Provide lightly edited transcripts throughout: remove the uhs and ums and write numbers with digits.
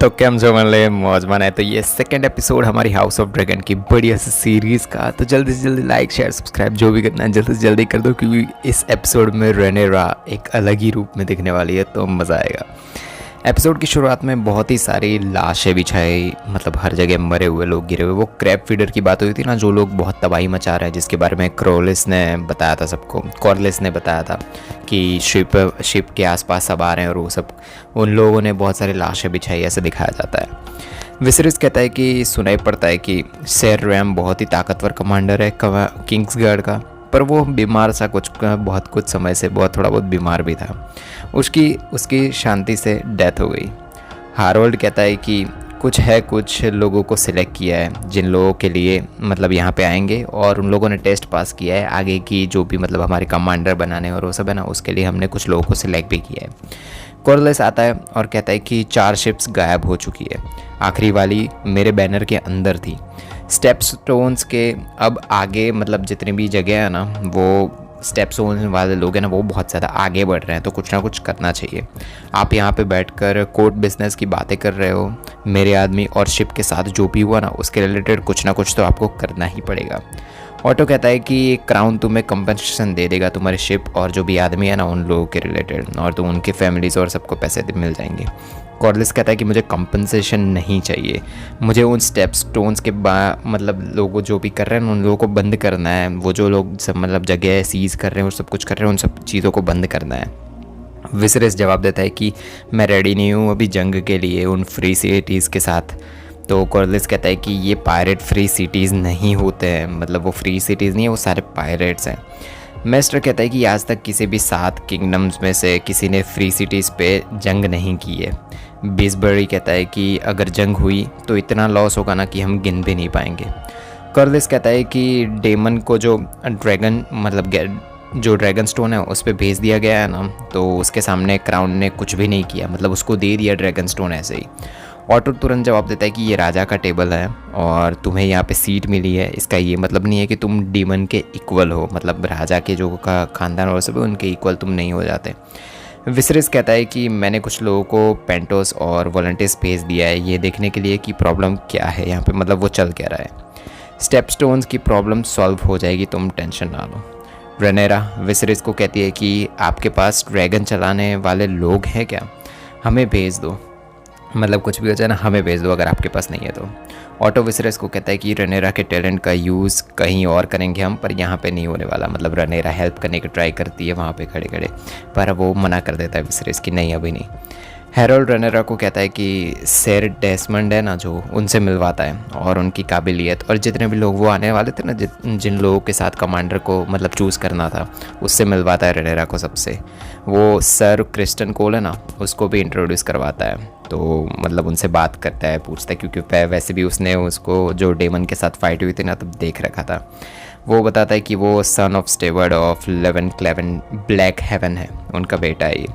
तो केम जो मन ले मौज मन है। तो ये सेकंड एपिसोड हमारी हाउस ऑफ ड्रैगन की बढ़िया सी सीरीज़ का। तो जल्दी से जल्दी लाइक शेयर सब्सक्राइब जो भी करना है जल्दी से जल्दी कर दो, क्योंकि इस एपिसोड में रेनेरा एक अलग ही रूप में दिखने वाली है, तो मज़ा आएगा। एपिसोड की शुरुआत में बहुत ही सारी लाशें बिछाई, मतलब हर जगह मरे हुए लोग गिरे हुए। वो क्रैब फीडर की बात हुई थी ना, जो लोग बहुत तबाही मचा रहे हैं, जिसके बारे में क्रॉलिस ने बताया था सबको, कॉर्लिस ने बताया था कि शिप के आसपास सब आ रहे हैं और वो सब उन लोगों ने बहुत सारी लाशें बिछाई, ऐसे दिखाया जाता है। विसरिस कहता है कि सुनाई पड़ता है कि सर रैम बहुत ही ताकतवर कमांडर है किंग्सगार्ड का, पर वो बीमार सा बहुत कुछ समय से थोड़ा बहुत बीमार भी था। उसकी शांति से डेथ हो गई। हारोल्ड कहता है कि कुछ लोगों को सिलेक्ट किया है, जिन लोगों के लिए मतलब यहाँ पे आएंगे, और उन लोगों ने टेस्ट पास किया है आगे की जो भी मतलब हमारे कमांडर बनाने और वो सब है ना, उसके लिए हमने कुछ लोगों को सिलेक्ट भी किया है। कॉर्लिस आता है और कहता है कि 4 शिप्स गायब हो चुकी है, आखिरी वाली मेरे बैनर के अंदर थी। स्टेप स्टोन्स के अब आगे मतलब जितनी भी जगह है ना, वो स्टेप स्टोन वाले लोग हैं ना, वो बहुत ज़्यादा आगे बढ़ रहे हैं, तो कुछ ना कुछ करना चाहिए। आप यहाँ पे बैठकर कोर्ट बिजनेस की बातें कर रहे हो, मेरे आदमी और शिप के साथ जो भी हुआ ना, उसके रिलेटेड कुछ ना कुछ तो आपको करना ही पड़ेगा। ऑटो कहता है कि क्राउन तुम्हें कंपनसेशन दे देगा तुम्हारे शिप और जो भी आदमी है ना उन लोगों के रिलेटेड, और तो उनके फैमिलीज़ और सबको पैसे मिल जाएंगे। कॉर्लिस कहता है कि मुझे कंपनसेशन नहीं चाहिए, मुझे उन स्टेप स्टोन्स के मतलब लोगों जो भी कर रहे हैं उन लोगों को बंद करना है। वो जो लोग सब मतलब जगह सीज कर रहे हैं और सब कुछ कर रहे हैं, उन सब चीज़ों को बंद करना है। विसरिस जवाब देता है कि मैं रेडी नहीं हूँ अभी जंग के लिए उन फ्री सिटीज़ के साथ। तो कॉर्लिस कहता है कि ये पायरेट फ्री सिटीज़ नहीं होते हैं, मतलब वो फ्री सिटीज़ नहीं है, वो सारे पायरेट्स हैं। मेस्टर कहता है कि आज तक किसी भी 7 किंगडम्स में से किसी ने फ्री सिटीज़ पे जंग नहीं की है। बीसबरी कहता है कि अगर जंग हुई तो इतना लॉस होगा ना कि हम गिन भी नहीं पाएंगे। कॉर्लिस कहता है कि डेमन को जो ड्रैगन स्टोन है उस पर भेज दिया गया है ना, तो उसके सामने क्राउन ने कुछ भी नहीं किया, मतलब उसको दे दिया ड्रैगन स्टोन ऐसे ही। ऑटो तुरंत जवाब देता है कि ये राजा का टेबल है और तुम्हें यहाँ पे सीट मिली है, इसका ये मतलब नहीं है कि तुम डीमन के इक्वल हो, मतलब राजा के जो का खानदान और सब उनके इक्वल तुम नहीं हो जाते। विसरिस कहता है कि मैंने कुछ लोगों को पेंटोस और वॉलंटियर्स भेज दिया है ये देखने के लिए कि प्रॉब्लम क्या है यहाँ पे, मतलब वो चल क्या रहा है। स्टेप स्टोन्स की प्रॉब्लम सॉल्व हो जाएगी, तुम टेंशन ना लो। रेनेरा विसरिस को कहती है कि आपके पास ड्रैगन चलाने वाले लोग हैं क्या, हमें भेज दो, मतलब कुछ भी हो जाए ना हमें भेज दो अगर आपके पास नहीं है तो। ऑटो विसरिस को कहता है कि रेनेरा के टैलेंट का यूज़ कहीं और करेंगे हम, पर यहाँ पे नहीं होने वाला। मतलब रेनेरा हेल्प करने की ट्राई करती है वहाँ पे खड़े खड़े, पर वो मना कर देता है विसरिस कि नहीं अभी नहीं। हेरोल्ड रेनेरा को कहता है कि सर डेसमंड है ना जो, उनसे मिलवाता है और उनकी काबिलियत और जितने भी लोग वो आने वाले थे ना, जिन लोगों के साथ कमांडर को मतलब चूज़ करना था, उससे मिलवाता है रेनेरा को सबसे। वो सर क्रिस्टन कोल है ना, उसको भी इंट्रोड्यूस करवाता है, तो मतलब उनसे बात करता है, पूछता है, क्योंकि वैसे भी उसने उसको जो डेमन के साथ फाइट हुई थी ना तब देख रखा था। वो बताता है कि वो son of steward of 11 Cleven black haven है, उनका बेटा है ये।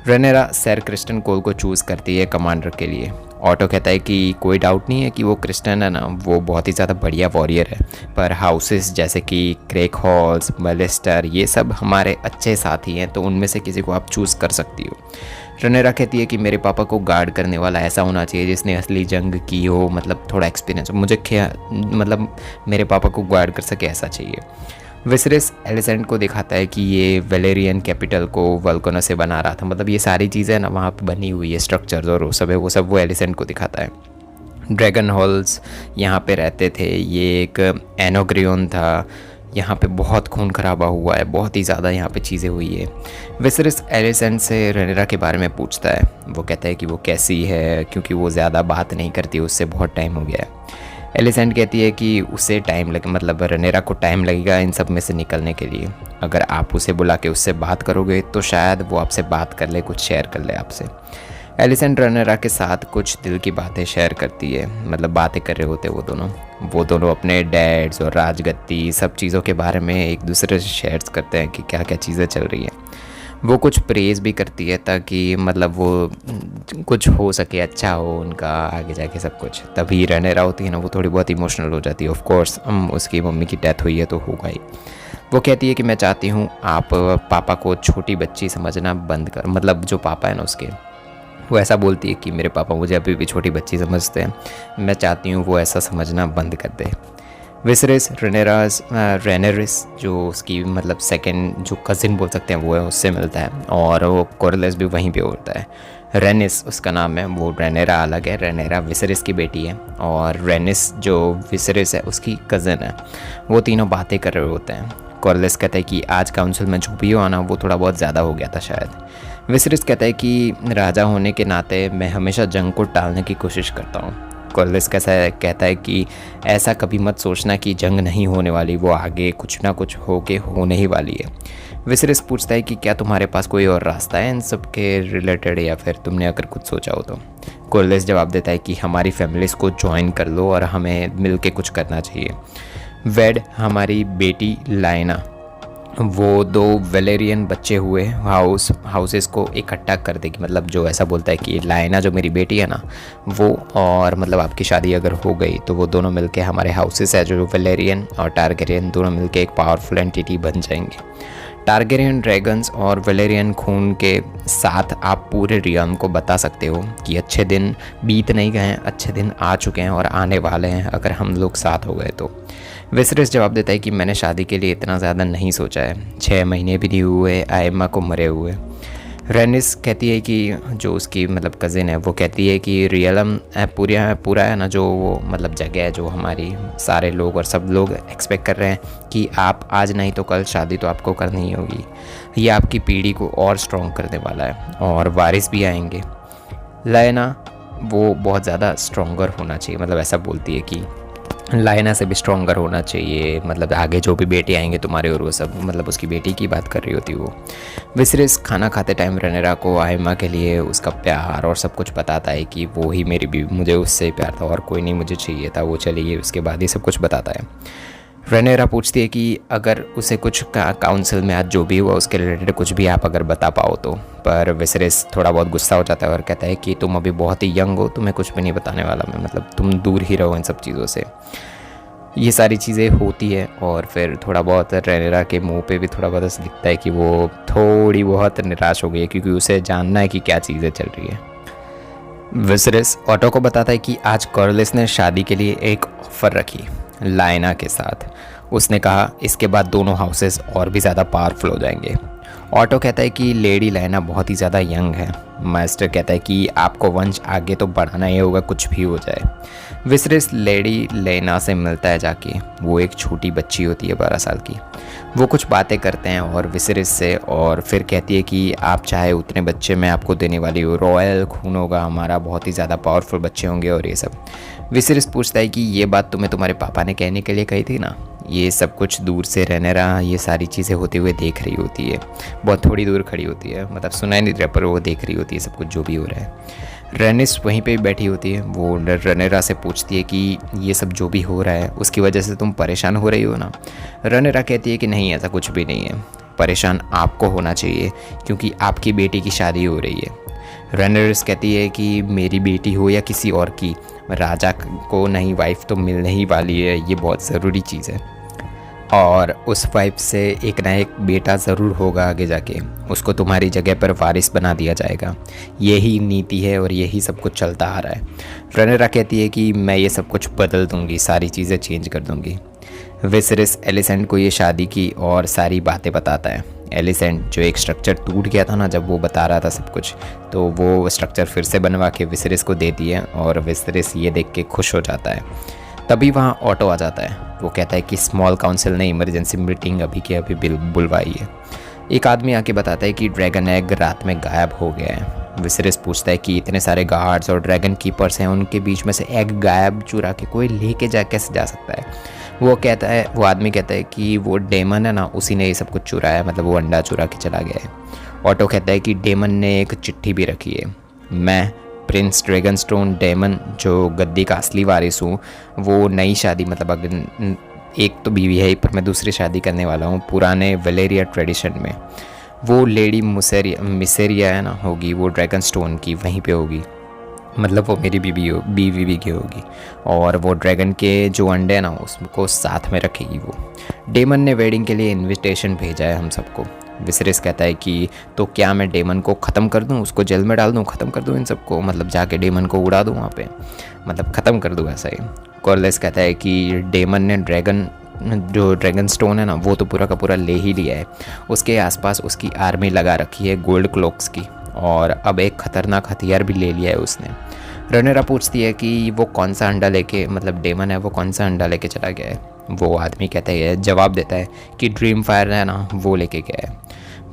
रेनेरा सर क्रिस्टन कोल को चूज़ करती है कमांडर के लिए। ऑटो कहता है कि कोई डाउट नहीं है कि वो क्रिस्टन है ना, वो बहुत ही ज़्यादा बढ़िया वॉरियर है, पर हाउसेस जैसे कि क्रेक हॉल्स, मेलिस्टर, ये सब हमारे अच्छे साथी हैं, तो उनमें से किसी को आप चूज़ कर सकती हो। रेनेरा कहती है कि मेरे पापा को गार्ड करने वाला ऐसा होना चाहिए जिसने असली जंग की हो, मतलब थोड़ा एक्सपीरियंस हो, मुझे मतलब मेरे पापा को गार्ड कर सके ऐसा चाहिए। विसरिस एलिसेंट को दिखाता है कि ये वेलेरियन कैपिटल को वल्कोना से बना रहा था, मतलब ये सारी चीज़ें ना वहाँ पे बनी हुई है स्ट्रक्चर्स और वो सब वो एलिसेंट को दिखाता है। ड्रैगन हॉल्स यहाँ पे रहते थे, ये एक एनोग्रियन था, यहाँ पे बहुत खून खराबा हुआ है, बहुत ही ज़्यादा यहाँ पे चीज़ें हुई है। विसरिस एलिसेंट से रेनेरा के बारे में पूछता है, वो कहता है कि वो कैसी है, क्योंकि वो ज़्यादा बात नहीं करती, उससे बहुत टाइम हो गया है। एलिसेंट कहती है कि उसे टाइम लगे, मतलब रेनेरा को टाइम लगेगा इन सब में से निकलने के लिए, अगर आप उसे बुला के उससे बात करोगे तो शायद वो आपसे बात कर ले, कुछ शेयर कर ले आपसे। एलिसेंट रेनेरा के साथ कुछ दिल की बातें शेयर करती है, मतलब बातें कर रहे होते वो दोनों अपने डैड्स और राजगद्दी सब चीज़ों के बारे में एक दूसरे से शेयर करते हैं कि क्या क्या चीज़ें चल रही हैं। वो कुछ प्रेज़ भी करती है ताकि मतलब वो कुछ हो सके, अच्छा हो उनका आगे जाके सब कुछ। तभी रेनेरा होती है ना, वो थोड़ी बहुत इमोशनल हो जाती है। ऑफ कोर्स उसकी मम्मी की डेथ हुई है तो होगा ही। वो कहती है कि मैं चाहती हूँ आप पापा को छोटी बच्ची समझना बंद कर, मतलब जो पापा है ना उसके, वो ऐसा बोलती है कि मेरे पापा मुझे अभी भी छोटी बच्ची समझते हैं, मैं चाहती हूँ वो ऐसा समझना बंद कर दे। विसरिस रेनेरिस जो उसकी मतलब सेकंड जो कज़िन बोल सकते हैं वो है, उससे मिलता है और वो कोरलेस भी वहीं पे होता है। रेनिस उसका नाम है, वो रेनेरा अलग है, रेनेरा विसरिस की बेटी है और रेनिस जो विसरिस है उसकी कज़िन है। वो तीनों बातें कर रहे होते हैं। कोरलेस कहता है कि आज काउंसिल में जो भी हो आना वो थोड़ा बहुत ज़्यादा हो गया था शायद। विसरिस कहता है कि राजा होने के नाते मैं हमेशा जंग को टालने की कोशिश करता हूँ। कोरलेस कैसा कहता है कि ऐसा कभी मत सोचना कि जंग नहीं होने वाली, वो आगे कुछ ना कुछ होने ही वाली है। विसरिस पूछता है कि क्या तुम्हारे पास कोई और रास्ता है इन सब के रिलेटेड, या फिर तुमने अगर कुछ सोचा हो तो। कोरलेस जवाब देता है कि हमारी फैमिलीज़ को ज्वाइन कर लो और हमें मिल के कुछ करना चाहिए। वेड हमारी बेटी लाइना, वो 2 वेलेरियन बच्चे हुए हाउसेस को इकट्ठा कर देगी। मतलब जो ऐसा बोलता है कि लाइना जो मेरी बेटी है ना वो, और मतलब आपकी शादी अगर हो गई तो वो दोनों मिलके हमारे हाउसेस है जो वेलेरियन और टारगेरियन दोनों मिलके एक पावरफुल एंटिटी बन जाएंगे। टारगेरियन ड्रैगन्स और वेलेरियन खून के साथ आप पूरे रियल्म को बता सकते हो कि अच्छे दिन बीत नहीं गए हैं, अच्छे दिन आ चुके हैं और आने वाले हैं अगर हम लोग साथ हो गए तो। विसरिस जवाब देता है कि मैंने शादी के लिए इतना ज़्यादा नहीं सोचा है, 6 महीने भी नहीं हुए आयमा को मरे हुए। रेनिस कहती है कि जो उसकी मतलब कज़िन है वो कहती है कि रियलम पूरा है ना, जो वो मतलब जगह है जो हमारी सारे लोग और सब लोग एक्सपेक्ट कर रहे हैं कि आप आज नहीं तो कल शादी तो आपको करनी ही होगी। ये आपकी पीढ़ी को और स्ट्रॉन्ग करने वाला है और वारिस भी आएंगे। लायना वो बहुत ज़्यादा स्ट्रॉन्गर होना चाहिए, मतलब ऐसा बोलती है कि लाइना से भी स्ट्रॉन्गर होना चाहिए, मतलब आगे जो भी बेटे आएंगे तुम्हारे और वो सब, मतलब उसकी बेटी की बात कर रही होती वो। विसरिस खाना खाते टाइम रेनेरा को आयमा के लिए उसका प्यार और सब कुछ बताता है कि वो ही मेरी भी, मुझे उससे प्यार था और कोई नहीं मुझे चाहिए था, वो चली गई उसके बाद ही सब कुछ बताता है। रेनेरा पूछती है कि अगर उसे कुछ काउंसिल में आज जो भी हुआ उसके रिलेटेड कुछ भी आप अगर बता पाओ तो, पर विसरिस थोड़ा बहुत गुस्सा हो जाता है और कहता है कि तुम अभी बहुत ही यंग हो, तुम्हें कुछ भी नहीं बताने वाला मैं, मतलब तुम दूर ही रहो इन सब चीज़ों से। ये सारी चीज़ें होती है और फिर थोड़ा बहुत रेनेरा के मुंह पे भी थोड़ा बहुत ऐसा दिखता है कि वो थोड़ी बहुत निराश हो गई है क्योंकि उसे जानना है कि क्या चीज़ें चल रही है। विसरिस ऑटो को बताता है कि आज कोरलेस ने शादी के लिए एक ऑफ़र रखी लाइना के साथ। उसने कहा इसके बाद दोनों हाउसेस और भी ज़्यादा पावरफुल हो जाएंगे। ऑटो कहता है कि लेडी लाइना बहुत ही ज़्यादा यंग है। मास्टर कहता है कि आपको वंश आगे तो बढ़ाना ही होगा कुछ भी हो जाए। विसरिस लेडी लेना से मिलता है जाके, वो एक छोटी बच्ची होती है 12 साल की। वो कुछ बातें करते हैं और विसरिस से, और फिर कहती है कि आप चाहे उतने बच्चे मैं आपको देने वाली हूँ, रॉयल खून होगा हमारा, बहुत ही ज़्यादा पावरफुल बच्चे होंगे और ये सब। विसरिस पूछता है कि ये बात तुम्हें तुम्हारे पापा ने कहने के लिए कही थी ना। ये सब कुछ दूर से रेनेरा ये सारी चीज़ें होते हुए देख रही होती है, बहुत थोड़ी दूर खड़ी होती है, मतलब सुनाई नहीं रहा पर वो देख रही होती है सब कुछ जो भी हो रहा है। रेनिस वहीं पे बैठी होती है, वो रेनेरा से पूछती है कि ये सब जो भी हो रहा है उसकी वजह से तुम परेशान हो रही हो ना। रेनेरा कहती है कि नहीं ऐसा कुछ भी नहीं है, परेशान आपको होना चाहिए क्योंकि आपकी बेटी की शादी हो रही है। रेनेरिस कहती है कि मेरी बेटी हो या किसी और की, राजा को नई वाइफ तो मिलने ही वाली है, ये बहुत ज़रूरी चीज़ है और उस वाइफ से एक ना एक बेटा ज़रूर होगा आगे जाके, उसको तुम्हारी जगह पर वारिस बना दिया जाएगा। यही नीति है और यही सब कुछ चलता आ रहा है। रेनेरा कहती है कि मैं ये सब कुछ बदल दूंगी, सारी चीज़ें चेंज कर दूंगी। विसरिस एलिसेंट को ये शादी की और सारी बातें बताता है। एलिसेंट जो एक स्ट्रक्चर टूट गया था ना जब वो बता रहा था सब कुछ, तो वो स्ट्रक्चर फिर से बनवा के विसरिस को देती है और विसरिस ये देख के खुश हो जाता है। तभी वहाँ ऑटो आ जाता है। वो कहता है कि स्मॉल काउंसिल ने इमरजेंसी मीटिंग अभी के अभी बुलवाई है। एक आदमी आके बताता है कि ड्रैगन एग रात में गायब हो गया है। विसरिस पूछता है कि इतने सारे गार्ड्स और ड्रैगन कीपर्स हैं, उनके बीच में से एग गायब चुरा के कोई लेके कैसे जा सकता है। वो आदमी कहता है कि वो डेमन है ना, उसी ने ये सब कुछ चुराया है, मतलब वो अंडा चुरा के चला गया है। ऑटो कहता है कि डेमन ने एक चिट्ठी भी रखी है, मैं प्रिंस ड्रैगनस्टोन डेमन जो गद्दी का असली वारिस हूँ, वो नई शादी, मतलब अगर एक तो बीवी है पर मैं दूसरी शादी करने वाला हूँ पुराने वेलेरिया ट्रेडिशन में। वो लेडी मिसेरिया है ना होगी, वो ड्रैगनस्टोन की वहीं पे होगी, मतलब वो मेरी बीवी की होगी और वो ड्रैगन के जो अंडे हैं ना उसको साथ में रखेगी। वो डेमन ने वेडिंग के लिए इनविटेशन भेजा है हम सबको, विसरिस कहता है कि तो क्या मैं डेमन को ख़त्म कर दूँ, उसको जेल में डाल दूँ, ख़त्म कर दूँ इन सबको, मतलब जाके डेमन को उड़ा दूँ वहाँ पे, मतलब ख़त्म कर दूँ ऐसा ही। कॉर्लिस कहता है कि डेमन ने जो ड्रैगन स्टोन है ना वो तो पूरा का पूरा ले ही लिया है, उसके आसपास उसकी आर्मी लगा रखी है गोल्ड क्लोक्स की, और अब एक ख़तरनाक हथियार भी ले लिया है उसने। रनेरा पूछती है कि वो कौन सा अंडा लेके, मतलब डेमन है वो कौन सा अंडा लेके चला गया है। वो आदमी कहता है, जवाब देता है कि ड्रीम फायर है ना वो लेके गया है,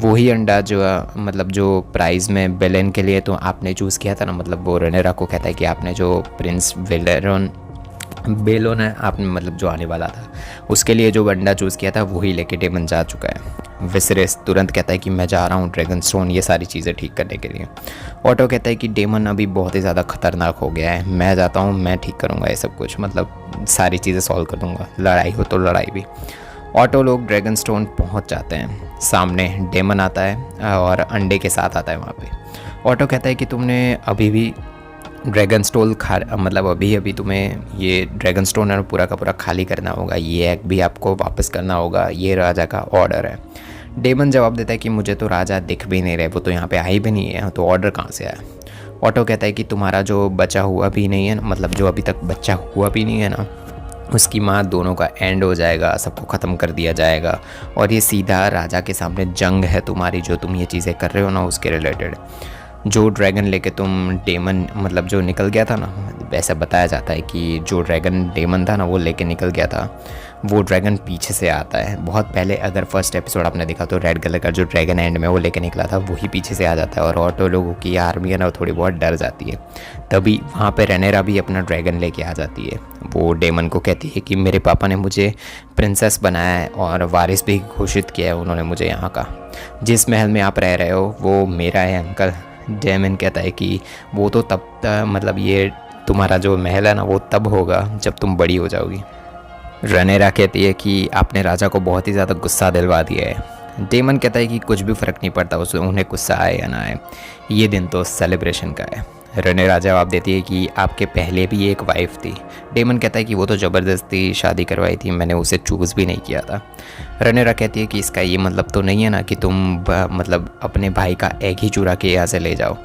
वही अंडा जो मतलब जो प्राइज़ में बेलेन के लिए तो आपने चूज़ किया था ना, मतलब वो रनेरा को कहता है कि आपने जो प्रिंस बेलोन है आपने मतलब जो आने वाला था उसके लिए जो अंडा चूज़ किया था वही लेके डेमन जा चुका है। विसरिस तुरंत कहता है कि मैं जा रहा हूँ ड्रैगन स्टोन ये सारी चीज़ें ठीक करने के लिए। ऑटो कहता है कि डेमन अभी बहुत ही ज़्यादा खतरनाक हो गया है, मैं जाता हूँ, मैं ठीक करूँगा ये सब कुछ, मतलब सारी चीज़ें सॉल्व कर दूँगा, लड़ाई हो तो लड़ाई भी। ऑटो लोग ड्रैगन स्टोन पहुँच जाते हैं, सामने डेमन आता है और अंडे के साथ आता है वहाँ पे। ऑटो कहता है कि तुमने अभी भी ड्रैगन स्टोन मतलब अभी तुम्हें ये ड्रैगन स्टोन है पूरा का पूरा खाली करना होगा, ये एग भी आपको वापस करना होगा, ये राजा का ऑर्डर है। डेमन जवाब देता है कि मुझे तो राजा दिख भी नहीं रहे, वो तो यहाँ पे आई भी नहीं है, तो ऑर्डर कहाँ से आया। ऑटो कहता है कि तुम्हारा जो बचा हुआ भी नहीं है, मतलब जो अभी तक बच्चा हुआ भी नहीं है ना, उसकी माँ दोनों का एंड हो जाएगा, सबको ख़त्म कर दिया जाएगा, और ये सीधा राजा के सामने जंग है तुम्हारी, जो तुम ये चीज़ें कर रहे हो ना उसके रिलेटेड। जो ड्रैगन लेके तुम डेमन मतलब जो निकल गया था ना, वैसा बताया जाता है कि जो ड्रैगन डेमन था ना वो लेके निकल गया था, वो ड्रैगन पीछे से आता है। बहुत पहले अगर फर्स्ट एपिसोड आपने देखा तो रेड कलर का जो ड्रैगन एंड में वो लेके निकला था वही पीछे से आ जाता है, और ऑटो लोगों की आर्मी है ना थोड़ी बहुत डर जाती है। तभी वहाँ पे रनेरा भी अपना ड्रैगन लेके आ जाती है। वो डेमन को कहती है कि मेरे पापा ने मुझे प्रिंसेस बनाया है और वारिस भी घोषित किया है उन्होंने मुझे यहाँ का, जिस महल में आप रह रहे हो वो मेरा है अंकल। डेमन कहता है कि वो तो तब मतलब ये तुम्हारा जो महल है ना वो तब होगा जब तुम बड़ी हो जाओगी। रनेरा कहती है कि आपने राजा को बहुत ही ज़्यादा गुस्सा दिलवा दिया है। डेमन कहता है कि कुछ भी फ़र्क नहीं पड़ता उसे, उन्हें गुस्सा आए या ना आए, ये दिन तो सेलिब्रेशन का है। रनेरा जवाब देती है कि आपके पहले भी एक वाइफ थी। डेमन कहता है कि वो तो ज़बरदस्ती शादी करवाई थी, मैंने उसे चूज़ भी नहीं किया था। रनेरा कहती है कि इसका ये मतलब तो नहीं है ना कि तुम मतलब अपने भाई का एग ही चुरा के यहाँ से ले जाओ।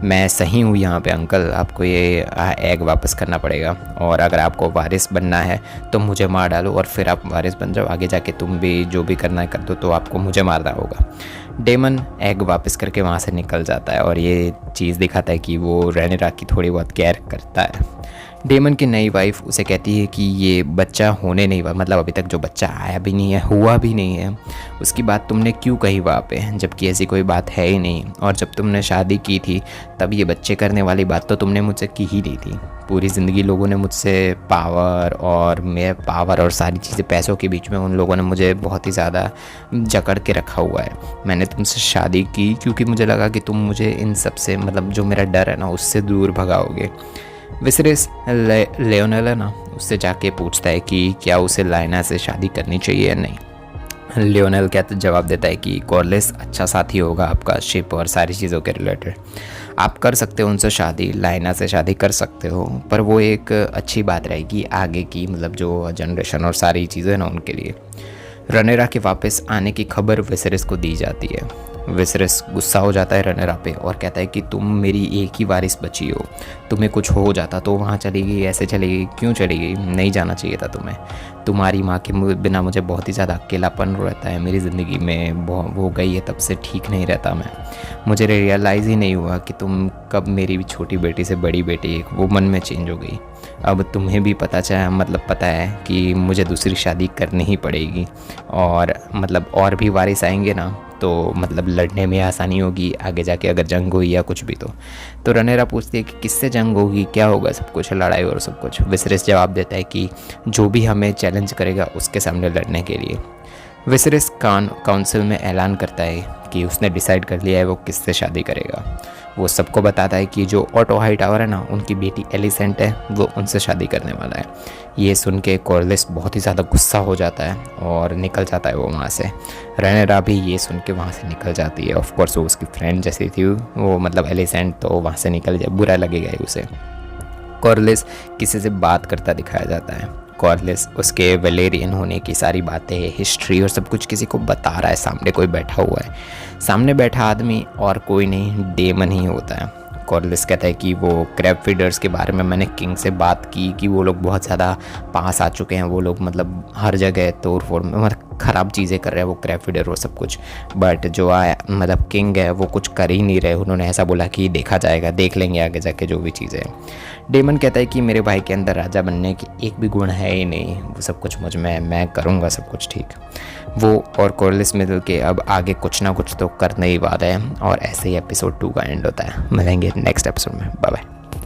मैं सही हूँ यहाँ पे अंकल, आपको ये एग वापस करना पड़ेगा, और अगर आपको वारिस बनना है तो मुझे मार डालो और फिर आप वारिस बन जाओ, आगे जाके तुम भी जो भी करना है कर दो, तो आपको मुझे मारना होगा। डेमन एग वापस करके वहाँ से निकल जाता है, और ये चीज़ दिखाता है कि वो रनेरा की थोड़ी बहुत केयर करता है। डेमन की नई वाइफ उसे कहती है कि ये बच्चा होने नहीं हुआ, मतलब अभी तक जो बच्चा आया भी नहीं है, हुआ भी नहीं है, उसकी बात तुमने क्यों कही वहाँ पे, जबकि ऐसी कोई बात है ही नहीं, और जब तुमने शादी की थी तब ये बच्चे करने वाली बात तो तुमने मुझसे की ही नहीं थी। पूरी ज़िंदगी लोगों ने मुझसे पावर और सारी चीज़ें पैसों के बीच में उन लोगों ने मुझे बहुत ही ज़्यादा जकड़ के रखा हुआ है। मैंने तुमसे शादी की क्योंकि मुझे लगा कि तुम मुझे इन सब से मतलब जो मेरा डर है ना उससे दूर भगाओगे। विसरिस लेओनेल है ना उससे जाके पूछता है कि क्या उसे लाइना से शादी करनी चाहिए या नहीं। लियोनेल क्या जवाब देता है कि कॉर्लिस अच्छा साथी होगा आपका शिप और सारी चीज़ों के रिलेटेड, आप कर सकते हो उनसे शादी, लाइना से शादी कर सकते हो, पर वो एक अच्छी बात रहेगी आगे की मतलब जो जनरेशन और सारी चीज़ें ना उनके लिए। रनेरा के वापस आने की खबर विसरिस को दी जाती है। विसरिस गुस्सा हो जाता है रनेरा पे और कहता है कि तुम मेरी एक ही वारिस बची हो, तुम्हें कुछ हो जाता तो वहाँ चली गई, ऐसे चली गई, क्यों चली गई, नहीं जाना चाहिए था तुम्हें, तुम्हारी माँ के बिना मुझे बहुत ही ज़्यादा अकेलापन रहता है मेरी ज़िंदगी में, वो गई है तब से ठीक नहीं रहता मैं, मुझे रियलाइज़ ही नहीं हुआ कि तुम कब मेरी छोटी बेटी से बड़ी बेटी एक वुमन में चेंज हो गई। अब तुम्हें भी पता है कि मुझे दूसरी शादी करनी ही पड़ेगी, और मतलब और भी वारिस आएंगे ना तो मतलब लड़ने में आसानी होगी आगे जाके अगर जंग हुई या कुछ भी। तो रनेरा पूछती है कि किससे जंग होगी, क्या होगा, सब कुछ लड़ाई और सब कुछ। विसरिस जवाब देता है कि जो भी हमें चैलेंज करेगा उसके सामने लड़ने के लिए। विसरिस काउंसिल में ऐलान करता है कि उसने डिसाइड कर लिया है वो किससे शादी करेगा। वो सबको बताता है कि जो ऑटो हाई टावर है ना उनकी बेटी एलिसेंट है, वो उनसे शादी करने वाला है। ये सुन के कॉर्लिस बहुत ही ज़्यादा गुस्सा हो जाता है और निकल जाता है वो वहाँ से। रनेरा भी ये सुन के वहाँ से निकल जाती है। ऑफकोर्स वो उसकी फ्रेंड जैसी थी वो, मतलब एलिसेंट, तो वहाँ से निकल जाए बुरा लगेगा ही उसे। कॉर्लिस किसी से बात करता दिखाया जाता है। कॉर्लिस उसके वेलेरियन होने की सारी बातें, हिस्ट्री और सब कुछ किसी को बता रहा है। सामने कोई बैठा हुआ है, सामने बैठा आदमी और कोई नहीं, डेमन ही होता है। कॉर्लिस कहता है कि वो क्रैब फीडर्स के बारे में मैंने किंग से बात की कि वो लोग बहुत ज़्यादा पास आ चुके हैं, वो लोग मतलब हर जगह तोड़ फोड़ में मतलब ख़राब चीज़ें कर रहे हैं वो क्रैब फीडर वो सब कुछ। बट जो मतलब किंग है वो कुछ कर ही नहीं रहे, उन्होंने ऐसा बोला कि देखा जाएगा, देख लेंगे आगे जाके जो भी चीज़ें हैं। डेमन कहता है कि मेरे भाई के अंदर राजा बनने की एक भी गुण है ही नहीं, वो सब कुछ मुझ में, मैं करूँगा सब कुछ ठीक। वो और कॉर्लिस मिल के अब आगे कुछ ना कुछ तो करने ही वाला है। और ऐसे ही एपिसोड 2 का एंड होता है। मिलेंगे नेक्स्ट एपिसोड में, बाय बाय।